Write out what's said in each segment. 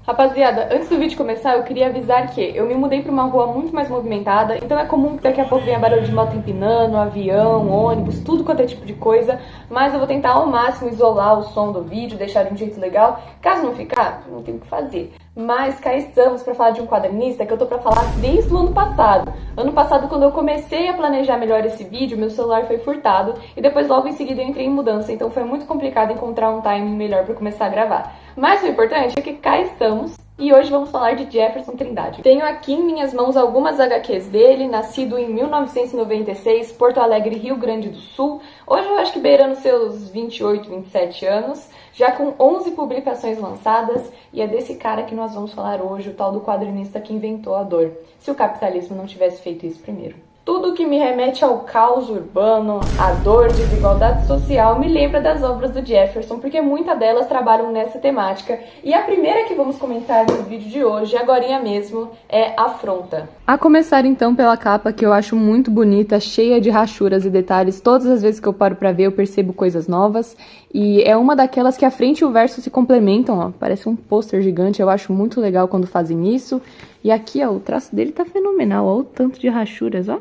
Rapaziada, antes do vídeo começar, eu queria avisar que eu me mudei para uma rua muito mais movimentada, então é comum que daqui a pouco venha barulho de moto empinando, avião, ônibus, tudo quanto é tipo de coisa, mas eu vou tentar ao máximo isolar o som do vídeo, deixar de um jeito legal. Caso não ficar, não tem o que fazer. Mas cá estamos para falar de um quadrinista que eu tô para falar desde o ano passado. Ano passado, quando eu comecei a planejar melhor esse vídeo, meu celular foi furtado e depois logo em seguida eu entrei em mudança, então foi muito complicado encontrar um timing melhor para começar a gravar. Mas o importante é que cá estamos e hoje vamos falar de Jefferson Trindade. Tenho aqui em minhas mãos algumas HQs dele, nascido em 1996, Porto Alegre, Rio Grande do Sul. Hoje eu acho que beirando seus 28, 27 anos, já com 11 publicações lançadas, e é desse cara que nós vamos falar hoje, o tal do quadrinista que inventou a dor, se o capitalismo não tivesse feito isso primeiro. Tudo que me remete ao caos urbano, à dor, desigualdade social, me lembra das obras do Jefferson, porque muitas delas trabalham nessa temática. E a primeira que vamos comentar no vídeo de hoje, agorinha mesmo, é Afronta. A começar então pela capa, que eu acho muito bonita, cheia de rachuras e detalhes. Todas as vezes que eu paro pra ver, eu percebo coisas novas. E é uma daquelas que a frente e o verso se complementam, ó. Parece um pôster gigante, eu acho muito legal quando fazem isso. E aqui, ó, o traço dele tá fenomenal, ó, o tanto de rachuras, ó.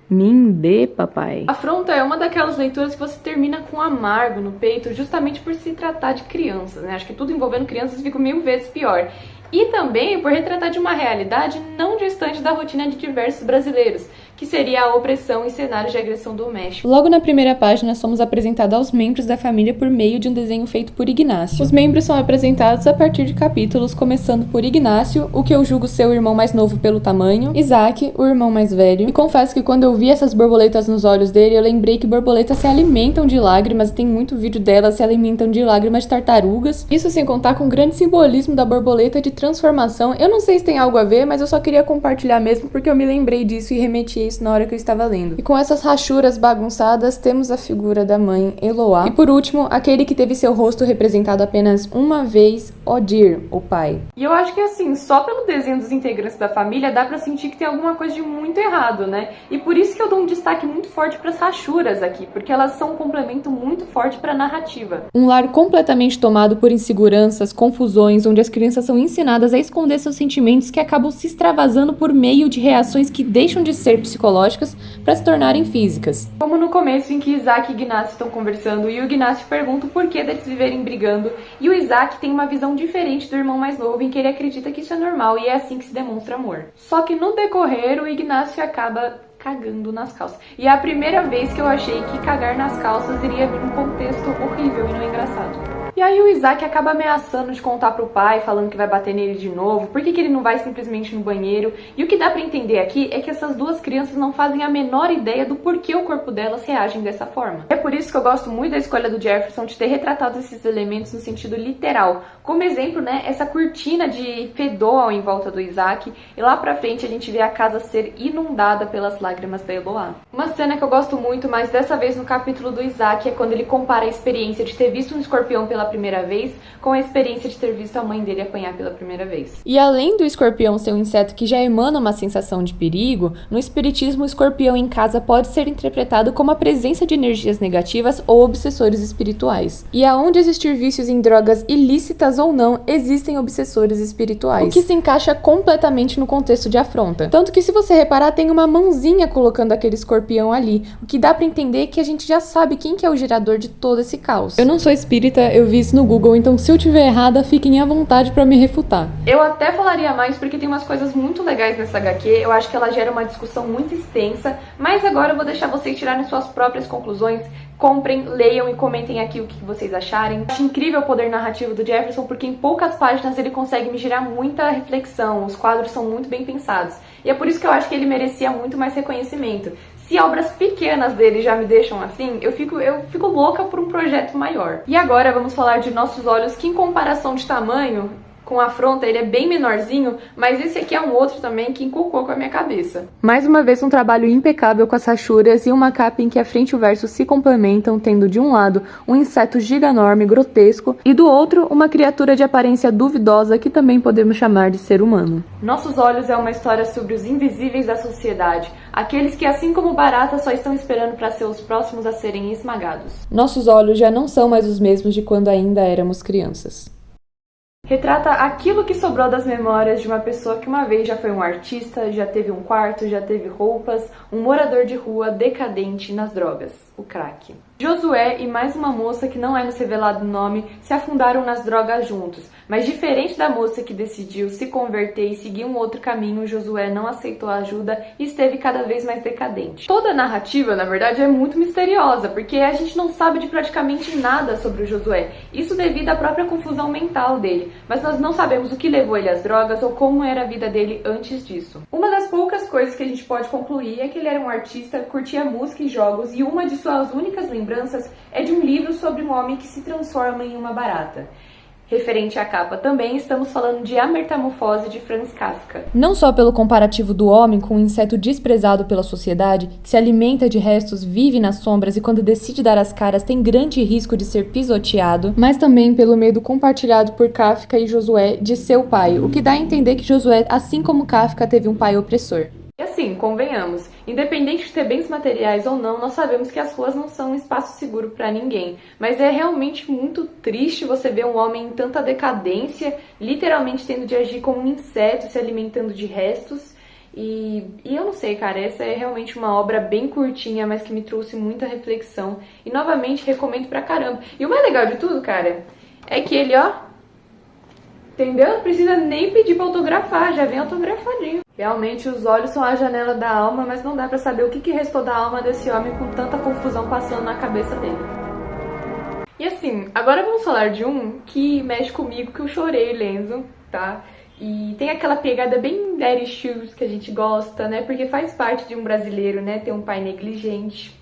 Mindê, papai. Afronta é uma daquelas leituras que você termina com amargo no peito, justamente por se tratar de crianças, né? Acho que tudo envolvendo crianças fica 1000 vezes pior. E também por retratar de uma realidade não distante da rotina de diversos brasileiros, que seria a opressão em cenários de agressão doméstica. Logo na primeira página, somos apresentados aos membros da família por meio de um desenho feito por Ignácio. Os membros são apresentados a partir de capítulos, começando por Ignácio, o que eu julgo ser o irmão mais novo pelo tamanho, Isaac, o irmão mais velho. E confesso que quando eu vi essas borboletas nos olhos dele, eu lembrei que borboletas se alimentam de lágrimas, tem muito vídeo delas se alimentam de lágrimas de tartarugas. Isso sem contar com o grande simbolismo da borboleta de transformação. Eu não sei se tem algo a ver, mas eu só queria compartilhar mesmo porque eu me lembrei disso e remeti isso na hora que eu estava lendo. E com essas rachuras bagunçadas, temos a figura da mãe Eloá. E por último, aquele que teve seu rosto representado apenas uma vez, Odir, o pai. E eu acho que assim, só pelo desenho dos integrantes da família, dá pra sentir que tem alguma coisa de muito errado, né? E por isso que eu dou um destaque muito forte pras rachuras aqui, porque elas são um complemento muito forte pra narrativa. Um lar completamente tomado por inseguranças, confusões, onde as crianças são ensinadas a esconder seus sentimentos que acabam se extravasando por meio de reações que deixam de ser psicológicas para se tornarem físicas. Como no começo, em que Isaac e Ignácio estão conversando e o Ignácio pergunta o porquê deles viverem brigando, e o Isaac tem uma visão diferente do irmão mais novo, em que ele acredita que isso é normal e é assim que se demonstra amor. Só que no decorrer, o Ignácio acaba cagando nas calças. E é a primeira vez que eu achei que cagar nas calças iria vir num contexto horrível e não engraçado. E aí o Isaac acaba ameaçando de contar pro pai, falando que vai bater nele de novo, por que ele não vai simplesmente no banheiro. E o que dá pra entender aqui é que essas duas crianças não fazem a menor ideia do porquê o corpo delas reagem dessa forma. É por isso que eu gosto muito da escolha do Jefferson de ter retratado esses elementos no sentido literal. Como exemplo, né, essa cortina de fedor em volta do Isaac, e lá pra frente a gente vê a casa ser inundada pelas lágrimas da Eloá. Uma cena que eu gosto muito, mas dessa vez no capítulo do Isaac, é quando ele compara a experiência de ter visto um escorpião pela primeira vez com a experiência de ter visto a mãe dele apanhar pela primeira vez. E além do escorpião ser um inseto que já emana uma sensação de perigo, no espiritismo o escorpião em casa pode ser interpretado como a presença de energias negativas ou obsessores espirituais. E aonde existir vícios em drogas ilícitas ou não, existem obsessores espirituais, o que se encaixa completamente no contexto de Afronta. Tanto que se você reparar, tem uma mãozinha colocando aquele escorpião ali, o que dá pra entender que a gente já sabe quem que é o gerador de todo esse caos. Eu não sou espírita, eu vi isso no Google, então se eu tiver errada, fiquem à vontade pra me refutar. Eu até falaria mais porque tem umas coisas muito legais nessa HQ, eu acho que ela gera uma discussão muito extensa, mas agora eu vou deixar vocês tirarem suas próprias conclusões. Comprem, leiam e comentem aqui o que vocês acharem. Acho incrível o poder narrativo do Jefferson porque em poucas páginas ele consegue me gerar muita reflexão, os quadros são muito bem pensados. E é por isso que eu acho que ele merecia muito mais reconhecimento. Se obras pequenas dele já me deixam assim, eu fico louca por um projeto maior. E agora vamos falar de Nossos Olhos, que em comparação de tamanho, com a Afronta, ele é bem menorzinho, mas esse aqui é um outro também que encucou com a minha cabeça. Mais uma vez um trabalho impecável com as rachuras e uma capa em que a frente e o verso se complementam, tendo de um lado um inseto giganorme, grotesco, e do outro uma criatura de aparência duvidosa que também podemos chamar de ser humano. Nossos Olhos é uma história sobre os invisíveis da sociedade, aqueles que, assim como baratas, só estão esperando para ser os próximos a serem esmagados. Nossos olhos já não são mais os mesmos de quando ainda éramos crianças. Retrata aquilo que sobrou das memórias de uma pessoa que uma vez já foi um artista, já teve um quarto, já teve roupas, um morador de rua decadente nas drogas, o crack. Josué e mais uma moça que não é nos revelado o nome se afundaram nas drogas juntos, mas diferente da moça que decidiu se converter e seguir um outro caminho, Josué não aceitou a ajuda e esteve cada vez mais decadente. Toda a narrativa, na verdade, é muito misteriosa, porque a gente não sabe de praticamente nada sobre o Josué, isso devido à própria confusão mental dele, mas nós não sabemos o que levou ele às drogas ou como era a vida dele antes disso. Uma das poucas coisas que a gente pode concluir é que ele era um artista, curtia música e jogos, e uma de suas únicas lembranças é de um livro sobre um homem que se transforma em uma barata. Referente à capa também, estamos falando de A Metamorfose de Franz Kafka. Não só pelo comparativo do homem com um inseto desprezado pela sociedade, que se alimenta de restos, vive nas sombras e quando decide dar as caras tem grande risco de ser pisoteado, mas também pelo medo compartilhado por Kafka e Josué de seu pai, o que dá a entender que Josué, assim como Kafka, teve um pai opressor. E assim, convenhamos, independente de ter bens materiais ou não, nós sabemos que as ruas não são um espaço seguro para ninguém. Mas é realmente muito triste você ver um homem em tanta decadência, literalmente tendo de agir como um inseto, se alimentando de restos. E eu não sei, cara, essa é realmente uma obra bem curtinha, mas que me trouxe muita reflexão. E novamente recomendo pra caramba. E o mais legal de tudo, cara, é que ele, ó, entendeu? Não precisa nem pedir pra autografar, já vem autografadinho. Realmente os olhos são a janela da alma, mas não dá pra saber o que restou da alma desse homem com tanta confusão passando na cabeça dele. E assim, agora vamos falar de um que mexe comigo, que eu chorei lendo, tá? E tem aquela pegada bem daddy issues que a gente gosta, né? Porque faz parte de um brasileiro, né? Ter um pai negligente.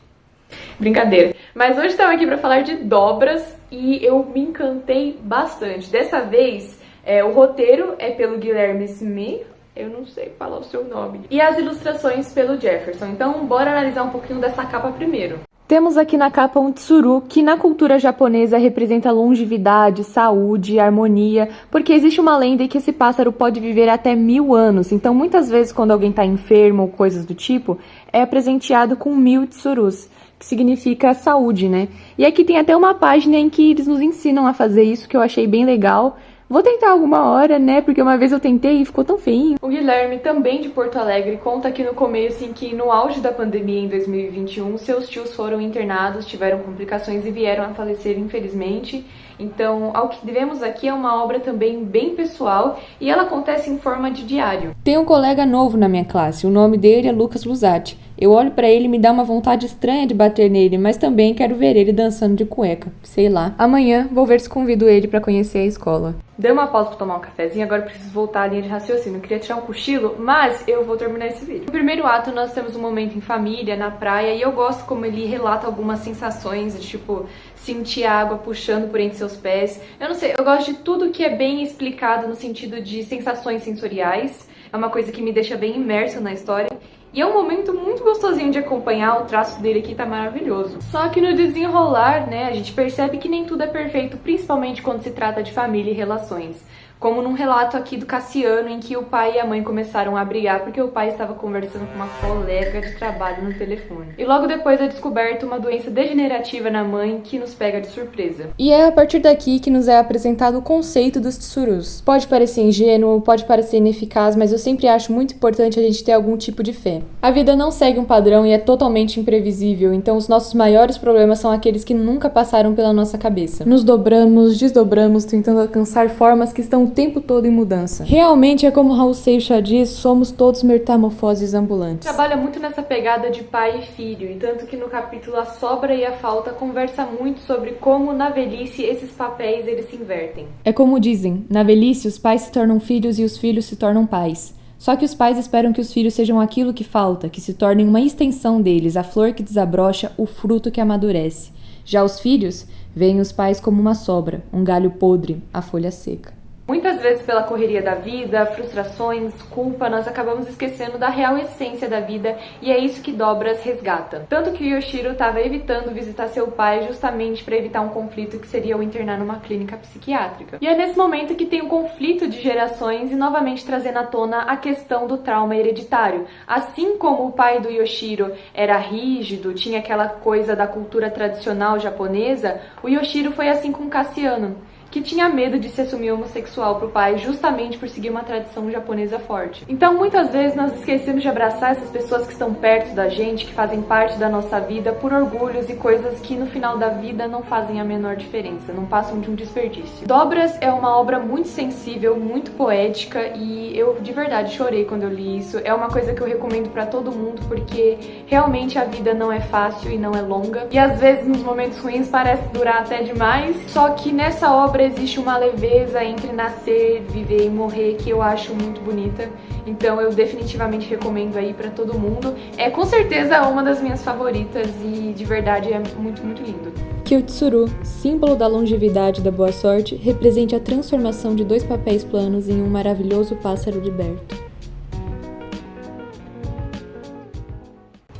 Brincadeira. Mas hoje estamos aqui pra falar de Dobras e eu me encantei bastante. Dessa vez, o roteiro é pelo Guilherme Smith. Eu não sei falar o seu nome. E as ilustrações pelo Jefferson. Então, bora analisar um pouquinho dessa capa primeiro. Temos aqui na capa um tsuru, que na cultura japonesa representa longevidade, saúde, harmonia, porque existe uma lenda que esse pássaro pode viver até 1000 anos. Então, muitas vezes, quando alguém está enfermo ou coisas do tipo, é presenteado com 1000 tsurus, que significa saúde, né? E aqui tem até uma página em que eles nos ensinam a fazer isso, que eu achei bem legal. Vou tentar alguma hora, né? Porque uma vez eu tentei e ficou tão feinho. O Guilherme, também de Porto Alegre, conta aqui no começo em que no auge da pandemia em 2021, seus tios foram internados, tiveram complicações e vieram a falecer, infelizmente. Então, ao que vemos aqui é uma obra também bem pessoal e ela acontece em forma de diário. Tem um colega novo na minha classe, o nome dele é Lucas Luzatti. Eu olho pra ele e me dá uma vontade estranha de bater nele, mas também quero ver ele dançando de cueca. Sei lá. Amanhã vou ver se convido ele pra conhecer a escola. Dei uma pausa pra tomar um cafezinho, agora eu preciso voltar à linha de raciocínio. Eu queria tirar um cochilo, mas eu vou terminar esse vídeo. No primeiro ato nós temos um momento em família, na praia, e eu gosto como ele relata algumas sensações, de, tipo, sentir a água puxando por entre seus pés. Eu não sei, eu gosto de tudo que é bem explicado no sentido de sensações sensoriais. É uma coisa que me deixa bem imersa na história. E é um momento muito gostosinho de acompanhar, o traço dele aqui tá maravilhoso. Só que no desenrolar, né, a gente percebe que nem tudo é perfeito, principalmente quando se trata de família e relações. Como num relato aqui do Cassiano, em que o pai e a mãe começaram a brigar porque o pai estava conversando com uma colega de trabalho no telefone. E logo depois é descoberto uma doença degenerativa na mãe que nos pega de surpresa. E é a partir daqui que nos é apresentado o conceito dos tsurus. Pode parecer ingênuo, pode parecer ineficaz, mas eu sempre acho muito importante a gente ter algum tipo de fé. A vida não segue um padrão e é totalmente imprevisível, então os nossos maiores problemas são aqueles que nunca passaram pela nossa cabeça. Nos dobramos, desdobramos, tentando alcançar formas que estão o tempo todo em mudança. Realmente é como Raul Seixas diz, somos todos metamorfoses ambulantes. Trabalha muito nessa pegada de pai e filho, e tanto que no capítulo A Sobra e a Falta conversa muito sobre como na velhice esses papéis eles se invertem. É como dizem, na velhice os pais se tornam filhos e os filhos se tornam pais. Só que os pais esperam que os filhos sejam aquilo que falta, que se tornem uma extensão deles, a flor que desabrocha, o fruto que amadurece. Já os filhos veem os pais como uma sobra, um galho podre, a folha seca. Muitas vezes pela correria da vida, frustrações, culpa, nós acabamos esquecendo da real essência da vida e é isso que Dobras resgata. Tanto que o Yoshiro estava evitando visitar seu pai justamente para evitar um conflito que seria o internar numa clínica psiquiátrica. E é nesse momento que tem um conflito de gerações e novamente trazendo à tona a questão do trauma hereditário. Assim como o pai do Yoshiro era rígido, tinha aquela coisa da cultura tradicional japonesa, o Yoshiro foi assim com Cassiano, que tinha medo de se assumir homossexual pro pai justamente por seguir uma tradição japonesa forte. Então muitas vezes nós esquecemos de abraçar essas pessoas que estão perto da gente, que fazem parte da nossa vida, por orgulhos e coisas que no final da vida não fazem a menor diferença, não passam de um desperdício. Dobras é uma obra muito sensível, muito poética e eu de verdade chorei quando eu li isso. É uma coisa que eu recomendo pra todo mundo porque realmente a vida não é fácil e não é longa e às vezes nos momentos ruins parece durar até demais, só que nessa obra existe uma leveza entre nascer, viver e morrer que eu acho muito bonita, então eu definitivamente recomendo aí pra todo mundo. É com certeza uma das minhas favoritas e de verdade é muito, muito lindo. Que o tsuru, símbolo da longevidade e da boa sorte, represente a transformação de 2 papéis planos em um maravilhoso pássaro liberto.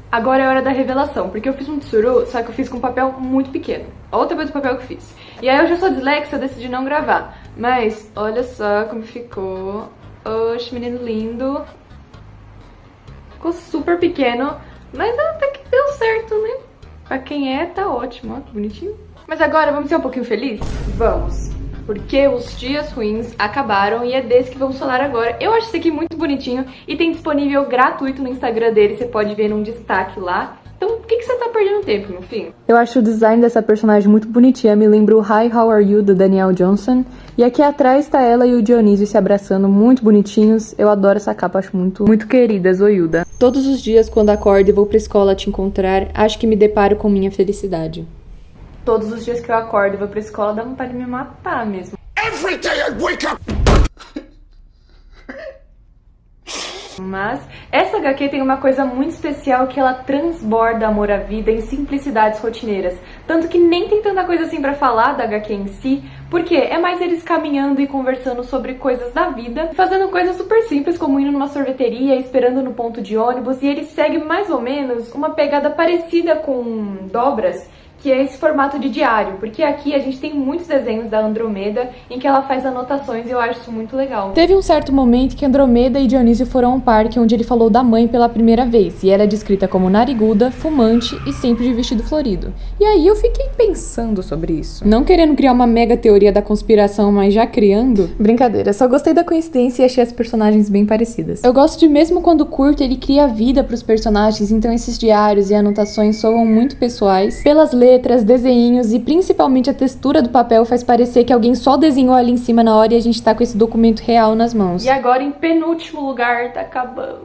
Agora é a hora da revelação, porque eu fiz um tsuru, só que eu fiz com um papel muito pequeno. Olha o tamanho do papel que eu fiz. E aí eu já sou dislexa, eu decidi não gravar. Mas olha só como ficou. Oxe, menino lindo. Ficou super pequeno, mas até que deu certo, né? Pra quem é, tá ótimo, ó, que bonitinho. Mas agora vamos ser um pouquinho felizes? Vamos! Porque os dias ruins acabaram e é desse que vamos falar agora. Eu acho esse aqui muito bonitinho e tem disponível gratuito no Instagram dele, você pode ver num destaque lá. Então, por que você tá perdendo tempo, meu filho? Eu acho o design dessa personagem muito bonitinha, me lembra o Hi, How Are You, do Daniel Johnson. E aqui atrás tá ela e o Dionísio se abraçando, muito bonitinhos. Eu adoro essa capa, acho muito querida, Zoiuda. Todos os dias, quando acordo e vou pra escola te encontrar, acho que me deparo com minha felicidade. Todos os dias que eu acordo e vou pra escola dá vontade de me matar mesmo. Every day I wake up! Mas essa HQ tem uma coisa muito especial que ela transborda amor à vida em simplicidades rotineiras. Tanto que nem tem tanta coisa assim pra falar da HQ em si, porque é mais eles caminhando e conversando sobre coisas da vida, fazendo coisas super simples como indo numa sorveteria, esperando no ponto de ônibus, e ele segue mais ou menos uma pegada parecida com Dobras, que é esse formato de diário, porque aqui a gente tem muitos desenhos da Andromeda em que ela faz anotações e eu acho isso muito legal. Teve um certo momento que Andromeda e Dionísio foram a um parque onde ele falou da mãe pela primeira vez, e ela é descrita como nariguda, fumante e sempre de vestido florido. E aí eu fiquei pensando sobre isso. Não querendo criar uma mega teoria da conspiração, mas já criando... Brincadeira, só gostei da coincidência e achei as personagens bem parecidas. Eu gosto de, mesmo quando curto, ele cria vida pros personagens, então esses diários e anotações soam muito pessoais. Pelas letras, desenhos e principalmente a textura do papel faz parecer que alguém só desenhou ali em cima na hora e a gente tá com esse documento real nas mãos. E agora em penúltimo lugar, tá acabando,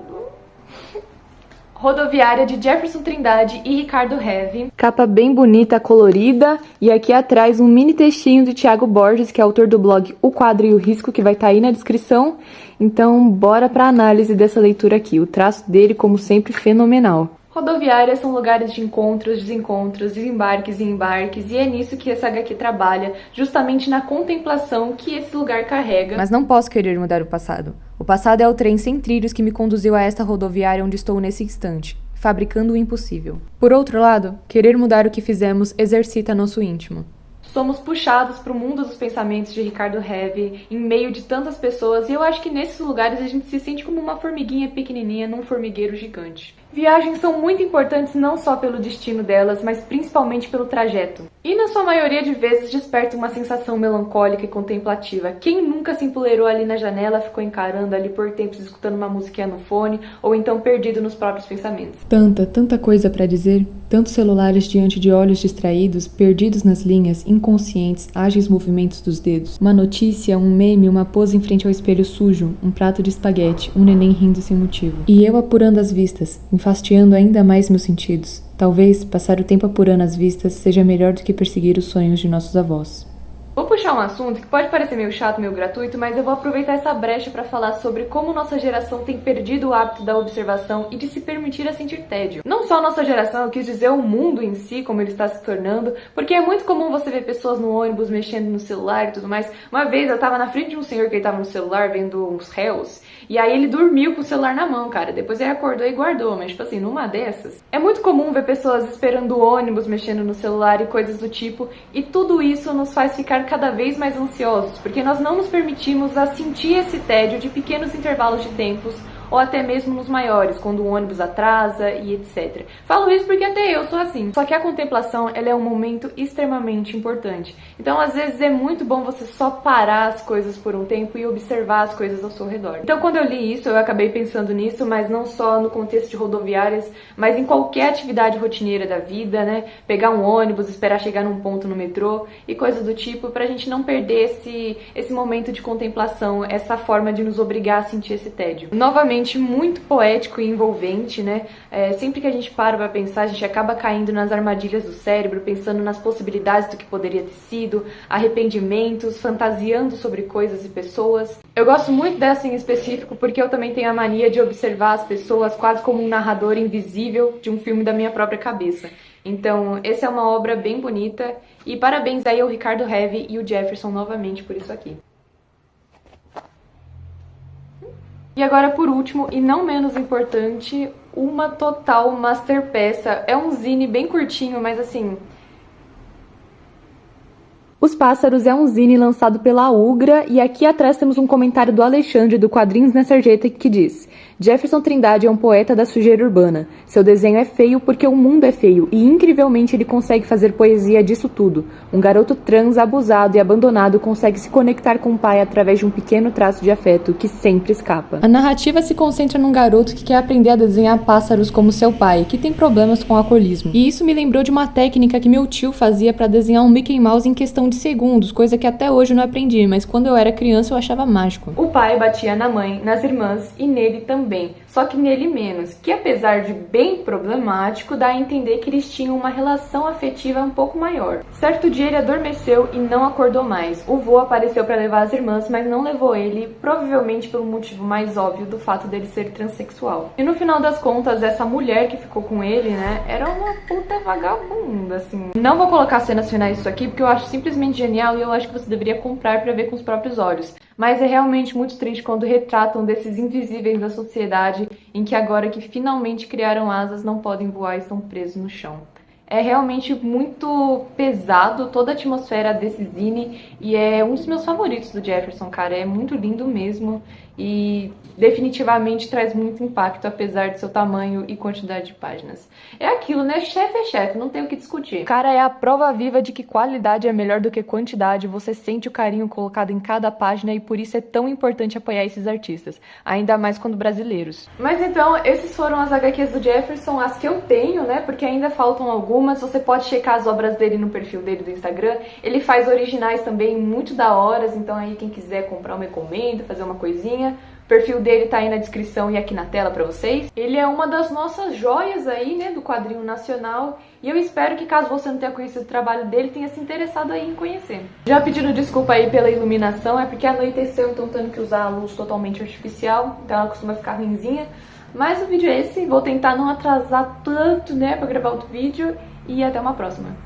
Rodoviária, de Jefferson Trindade e Ricardo Heve. Capa bem bonita, colorida, e aqui atrás um mini textinho do Thiago Borges, que é autor do blog O Quadro e o Risco, que vai estar aí na descrição. Então bora pra análise dessa leitura aqui, o traço dele como sempre fenomenal. Rodoviárias são lugares de encontros, desencontros, desembarques e embarques, e é nisso que essa HQ trabalha, justamente na contemplação que esse lugar carrega. Mas não posso querer mudar o passado. O passado é o trem sem trilhos que me conduziu a esta rodoviária onde estou nesse instante, fabricando o impossível. Por outro lado, querer mudar o que fizemos exercita nosso íntimo. Somos puxados para o mundo dos pensamentos de Ricardo Heve, em meio de tantas pessoas, e eu acho que nesses lugares a gente se sente como uma formiguinha pequenininha num formigueiro gigante. Viagens são muito importantes não só pelo destino delas, mas principalmente pelo trajeto. E na sua maioria de vezes despertam uma sensação melancólica e contemplativa. Quem nunca se empoleirou ali na janela, ficou encarando ali por tempos escutando uma musiquinha no fone, ou então perdido nos próprios pensamentos? Tanta coisa pra dizer, tantos celulares diante de olhos distraídos, perdidos nas linhas, inconscientes, ágeis movimentos dos dedos. Uma notícia, um meme, uma pose em frente ao espelho sujo, um prato de espaguete, um neném rindo sem motivo. E eu apurando as vistas, enfastiando ainda mais meus sentidos. Talvez passar o tempo apurando as vistas seja melhor do que perseguir os sonhos de nossos avós. Vou puxar um assunto que pode parecer meio chato, meio gratuito, mas eu vou aproveitar essa brecha para falar sobre como nossa geração tem perdido o hábito da observação e de se permitir a sentir tédio. Não só nossa geração, eu quis dizer o mundo em si, como ele está se tornando, porque é muito comum você ver pessoas no ônibus mexendo no celular e tudo mais. Uma vez eu tava na frente de um senhor que ele tava no celular vendo uns réus, e aí ele dormiu com o celular na mão, cara. Depois ele acordou e guardou, mas tipo assim, numa dessas. É muito comum ver pessoas esperando o ônibus, mexendo no celular e coisas do tipo, e tudo isso nos faz ficar cada vez mais ansiosos, porque nós não nos permitimos a sentir esse tédio de pequenos intervalos de tempos, ou até mesmo nos maiores, quando o ônibus atrasa e etc. Falo isso porque até eu sou assim. Só que a contemplação, ela é um momento extremamente importante. Então, às vezes, é muito bom você só parar as coisas por um tempo e observar as coisas ao seu redor. Então, quando eu li isso, eu acabei pensando nisso, mas não só no contexto de rodoviárias, mas em qualquer atividade rotineira da vida, né? Pegar um ônibus, esperar chegar num ponto no metrô e coisa do tipo, pra gente não perder esse momento de contemplação, essa forma de nos obrigar a sentir esse tédio. Novamente, muito poético e envolvente, né? Sempre que a gente para pra pensar, a gente acaba caindo nas armadilhas do cérebro, pensando nas possibilidades do que poderia ter sido, arrependimentos, fantasiando sobre coisas e pessoas. Eu gosto muito dessa em específico porque eu também tenho a mania de observar as pessoas quase como um narrador invisível de um filme da minha própria cabeça. Então, essa é uma obra bem bonita e parabéns aí ao Ricardo Heve e o Jefferson novamente por isso aqui. E agora, por último, e não menos importante, uma total masterpiece. É um zine bem curtinho, mas assim... Os Pássaros é um zine lançado pela Ugra, e aqui atrás temos um comentário do Alexandre, do Quadrinhos na Sarjeta, que diz: Jefferson Trindade é um poeta da sujeira urbana. Seu desenho é feio porque o mundo é feio, e incrivelmente ele consegue fazer poesia disso tudo. Um garoto trans, abusado e abandonado consegue se conectar com o pai através de um pequeno traço de afeto que sempre escapa. A narrativa se concentra num garoto que quer aprender a desenhar pássaros como seu pai, que tem problemas com o alcoolismo. E isso me lembrou de uma técnica que meu tio fazia para desenhar um Mickey Mouse em questão de segundos, coisa que até hoje eu não aprendi, mas quando eu era criança eu achava mágico. O pai batia na mãe, nas irmãs e nele também, só que nele menos, que apesar de bem problemático, dá a entender que eles tinham uma relação afetiva um pouco maior. Certo dia ele adormeceu e não acordou mais. O vô apareceu para levar as irmãs, mas não levou ele, provavelmente pelo motivo mais óbvio do fato dele ser transexual. E no final das contas, essa mulher que ficou com ele, né, era uma puta vagabunda, assim. Não vou colocar cenas finais disso aqui, porque eu acho simplesmente genial e eu acho que você deveria comprar para ver com os próprios olhos. Mas é realmente muito triste quando retratam desses invisíveis da sociedade em que agora que finalmente criaram asas não podem voar e estão presos no chão. É realmente muito pesado toda a atmosfera desse zine e é um dos meus favoritos do Jefferson, cara. É muito lindo mesmo e definitivamente traz muito impacto, apesar de seu tamanho e quantidade de páginas. É aquilo, né? Chefe é chefe, não tem o que discutir. O cara é a prova viva de que qualidade é melhor do que quantidade, você sente o carinho colocado em cada página e por isso é tão importante apoiar esses artistas, ainda mais quando brasileiros. Mas então, esses foram as HQs do Jefferson, as que eu tenho, né? Porque ainda faltam algumas, você pode checar as obras dele no perfil dele do Instagram. Ele faz originais também muito da horas, então aí quem quiser comprar uma encomenda, fazer uma coisinha, o perfil dele tá aí na descrição e aqui na tela pra vocês. Ele é uma das nossas joias aí, né, do quadrinho nacional. E eu espero que, caso você não tenha conhecido o trabalho dele, tenha se interessado aí em conhecer. Já pedindo desculpa aí pela iluminação, é porque anoiteceu, então tendo que usar a luz totalmente artificial, então ela costuma ficar ruinzinha. Mas o vídeo é esse, vou tentar não atrasar tanto, né, pra gravar outro vídeo. E até uma próxima.